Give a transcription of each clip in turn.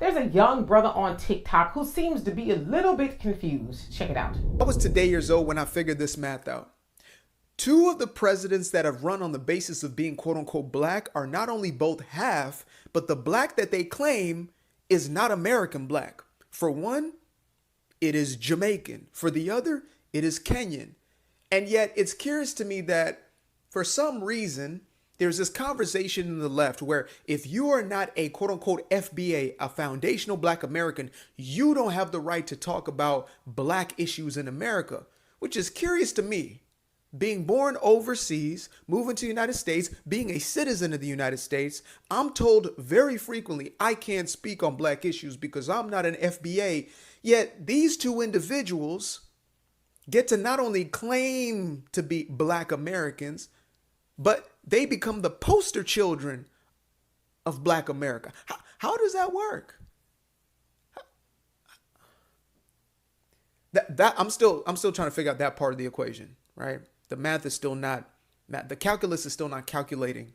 There's a young brother on TikTok who seems to be a little bit confused. Check it out. I was today years old when I figured this math out. Two of the presidents that have run on the basis of being quote unquote black are not only both half, but the black that they claim is not American black. For one, it is Jamaican. For the other, it is Kenyan. And yet it's curious to me that for some reason, there's this conversation in the left where if you are not a quote unquote FBA, a foundational black American, you don't have the right to talk about black issues in America, which is curious to me. Being born overseas, moving to the United States, being a citizen of the United States, I'm told very frequently I can't speak on black issues because I'm not an FBA. Yet these two individuals get to not only claim to be black Americans, but they become the poster children of black America. How does that work? I'm still trying to figure out that part of the equation, right? The math is still not, the calculus is still not calculating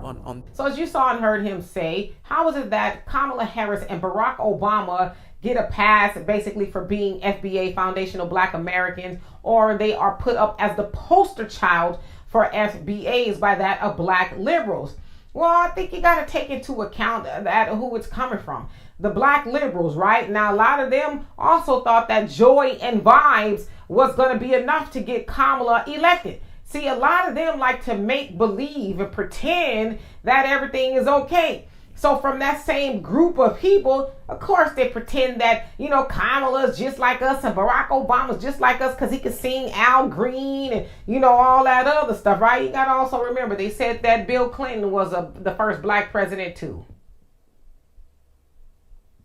on. So as you saw and heard him say, how is it that Kamala Harris and Barack Obama get a pass basically for being FBA, foundational black Americans, or they are put up as the poster child for FBAs by that of black liberals? Well, I think you got to take into account that who it's coming from. The black liberals, right? Now, a lot of them also thought that joy and vibes was going to be enough to get Kamala elected. See, a lot of them like to make believe and pretend that everything is okay. So from that same group of people, of course, they pretend that, Kamala's just like us and Barack Obama's just like us because he could sing Al Green and, all that other stuff, right? You got to also remember, they said that Bill Clinton was the first black president too.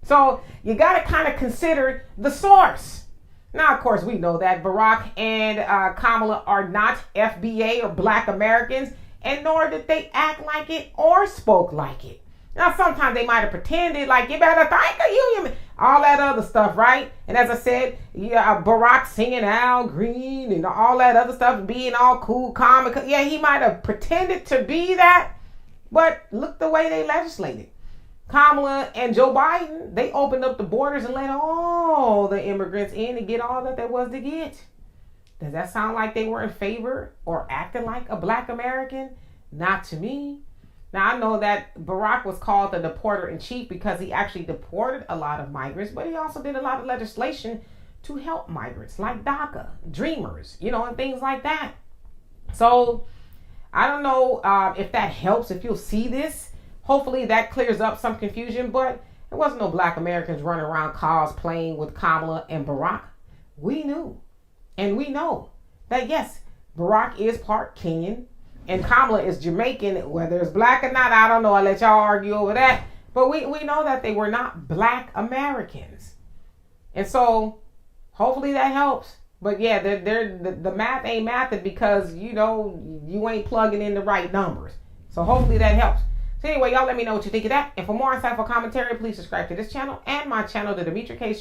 So you got to kind of consider the source. Now, of course, we know that Barack and Kamala are not FBA or black Americans, and nor did they act like it or spoke like it. Now, sometimes they might have pretended like, you better thank the union, all that other stuff, right? And as I said, Barack singing Al Green and all that other stuff, being all cool, calm. Yeah, he might have pretended to be that, but look the way they legislated. Kamala and Joe Biden, they opened up the borders and let all the immigrants in to get all that there was to get. Does that sound like they were in favor or acting like a black American? Not to me. Now, I know that Barack was called the deporter in chief because he actually deported a lot of migrants, but he also did a lot of legislation to help migrants like DACA, Dreamers, and things like that. So I don't know if that helps, if you'll see this. Hopefully that clears up some confusion, but there wasn't no black Americans running around cosplaying with Kamala and Barack. We knew, and we know that yes, Barack is part Kenyan and Kamala is Jamaican. Whether it's black or not, I don't know. I'll let y'all argue over that. But we know that they were not black Americans. And so hopefully that helps. But yeah, the math ain't mathing because, you ain't plugging in the right numbers. So hopefully that helps. So anyway, y'all let me know what you think of that. And for more insightful commentary, please subscribe to this channel and my channel, the Demetra Kaye Show.